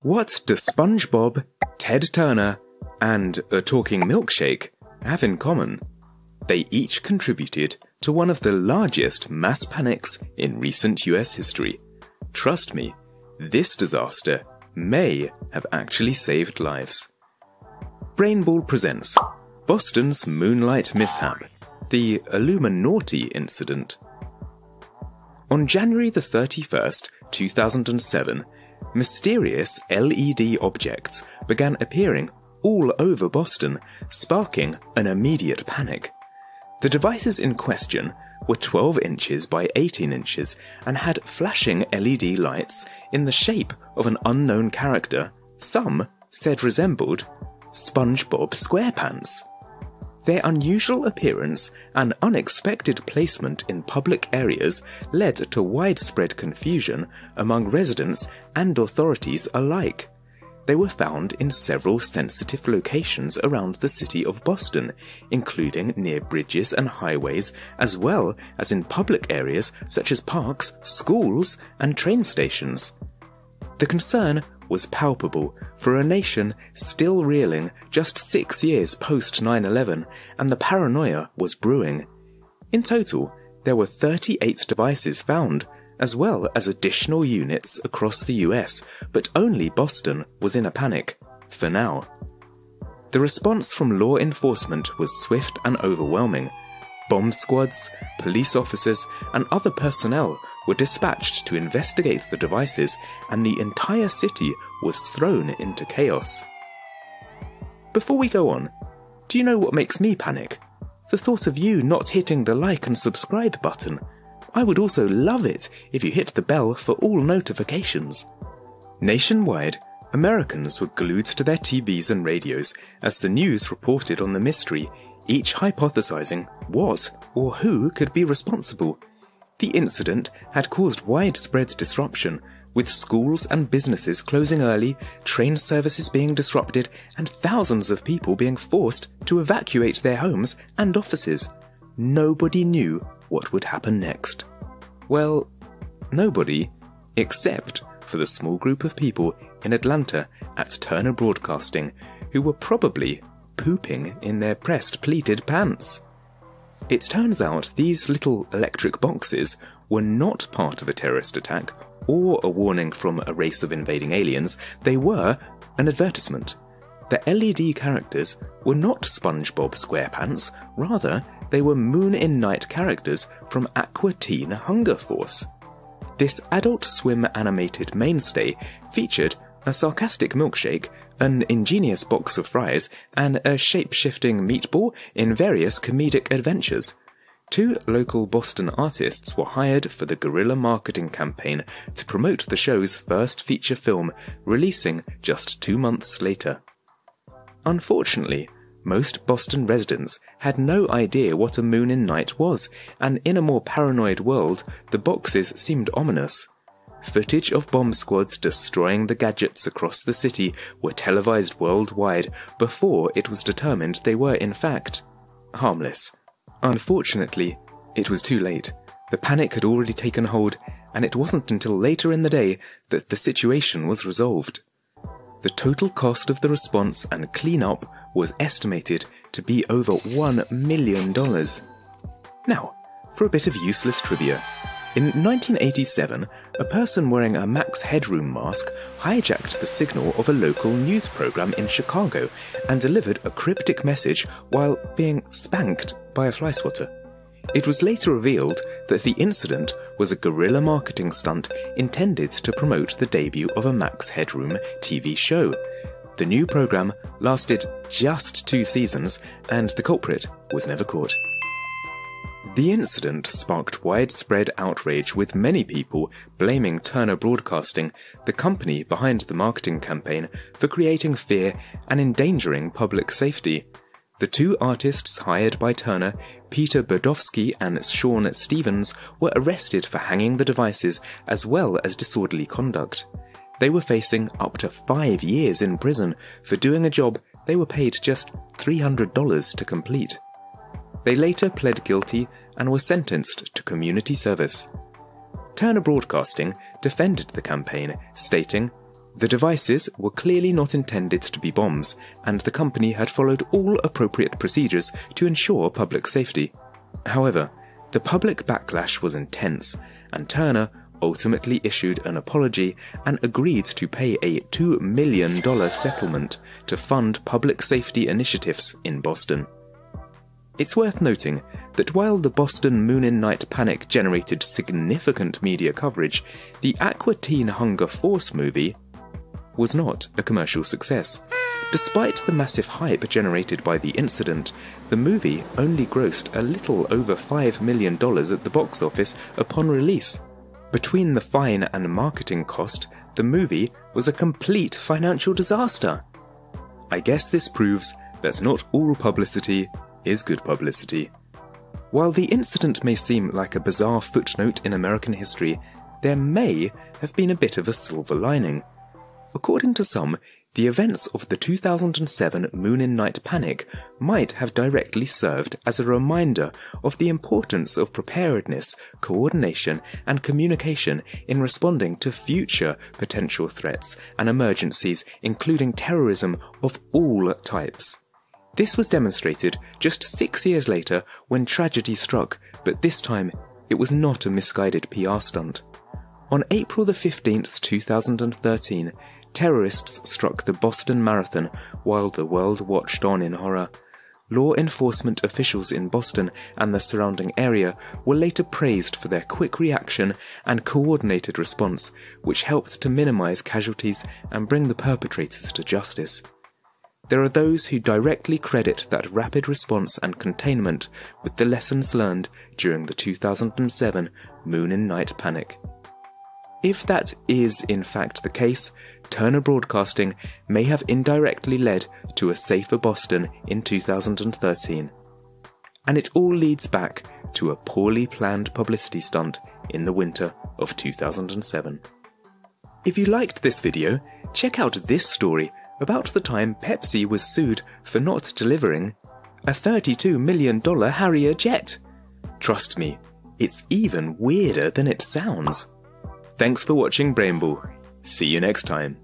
What do Spongebob, Ted Turner, and a talking milkshake have in common? They each contributed to one of the largest mass panics in recent US history. Trust me, this disaster may have actually saved lives. BrainBall presents Boston's Moonlight Mishap, the Illuminaughty Incident. On January the 31st, 2007, mysterious LED objects began appearing all over Boston, sparking an immediate panic. The devices in question were 12 inches by 18 inches and had flashing LED lights in the shape of an unknown character some said resembled SpongeBob SquarePants. Their unusual appearance and unexpected placement in public areas led to widespread confusion among residents and authorities alike. They were found in several sensitive locations around the city of Boston, including near bridges and highways, as well as in public areas such as parks, schools, and train stations. The concern was palpable for a nation still reeling just 6 years post 9/11, and the paranoia was brewing. In total, there were 38 devices found, as well as additional units across the US, but only Boston was in a panic, for now. The response from law enforcement was swift and overwhelming. Bomb squads, police officers, and other personnel were dispatched to investigate the devices, and the entire city was thrown into chaos. Before we go on, do you know what makes me panic? The thought of you not hitting the like and subscribe button. I would also love it if you hit the bell for all notifications. Nationwide, Americans were glued to their TVs and radios as the news reported on the mystery, each hypothesizing what or who could be responsible. The incident had caused widespread disruption, with schools and businesses closing early, train services being disrupted, and thousands of people being forced to evacuate their homes and offices. Nobody knew what would happen next. Well, nobody, except for the small group of people in Atlanta at Turner Broadcasting who were probably pooping in their pressed pleated pants. It turns out these little electric boxes were not part of a terrorist attack or a warning from a race of invading aliens. They were an advertisement. The LED characters were not SpongeBob SquarePants, rather they were Moon in Night characters from Aqua Teen Hunger Force. This Adult Swim animated mainstay featured a sarcastic milkshake, an ingenious box of fries, and a shape-shifting meatball in various comedic adventures. 2 local Boston artists were hired for the guerrilla marketing campaign to promote the show's first feature film, releasing just 2 months later. Unfortunately, most Boston residents had no idea what a Moon in Night was, and in a more paranoid world, the boxes seemed ominous. Footage of bomb squads destroying the gadgets across the city were televised worldwide before it was determined they were in fact harmless. Unfortunately, it was too late. The panic had already taken hold, and it wasn't until later in the day that the situation was resolved. The total cost of the response and cleanup was estimated to be over $1 million. Now, for a bit of useless trivia. In 1987, a person wearing a Max Headroom mask hijacked the signal of a local news program in Chicago and delivered a cryptic message while being spanked by a fly swatter. It was later revealed that the incident was a guerrilla marketing stunt intended to promote the debut of a Max Headroom TV show. The new program lasted just 2 seasons, and the culprit was never caught. The incident sparked widespread outrage, with many people blaming Turner Broadcasting, the company behind the marketing campaign, for creating fear and endangering public safety. The 2 artists hired by Turner, Peter Berdovsky and Sean Stevens, were arrested for hanging the devices as well as disorderly conduct. They were facing up to 5 years in prison for doing a job they were paid just $300 to complete. They later pled guilty and were sentenced to community service. Turner Broadcasting defended the campaign, stating, The devices were clearly not intended to be bombs, and the company had followed all appropriate procedures to ensure public safety. However, the public backlash was intense, and Turner ultimately issued an apology and agreed to pay a $2 million settlement to fund public safety initiatives in Boston. It's worth noting that while the Boston Moonlight panic generated significant media coverage, the Aqua Teen Hunger Force movie was not a commercial success. Despite the massive hype generated by the incident, the movie only grossed a little over $5 million at the box office upon release. Between the fine and marketing cost, the movie was a complete financial disaster. I guess this proves that not all publicity is good publicity. While the incident may seem like a bizarre footnote in American history, there may have been a bit of a silver lining. According to some, the events of the 2007 Moonlight panic might have directly served as a reminder of the importance of preparedness, coordination, and communication in responding to future potential threats and emergencies, including terrorism of all types. This was demonstrated just 6 years later when tragedy struck, but this time it was not a misguided PR stunt. On April 15, 2013, terrorists struck the Boston Marathon while the world watched on in horror. Law enforcement officials in Boston and the surrounding area were later praised for their quick reaction and coordinated response, which helped to minimize casualties and bring the perpetrators to justice. There are those who directly credit that rapid response and containment with the lessons learned during the 2007 Moonlight panic. If that is in fact the case, Turner Broadcasting may have indirectly led to a safer Boston in 2013. And it all leads back to a poorly planned publicity stunt in the winter of 2007. If you liked this video, check out this story about the time Pepsi was sued for not delivering a $32 million Harrier jet. Trust me, it's even weirder than it sounds. Thanks for watching BrainBall. See you next time.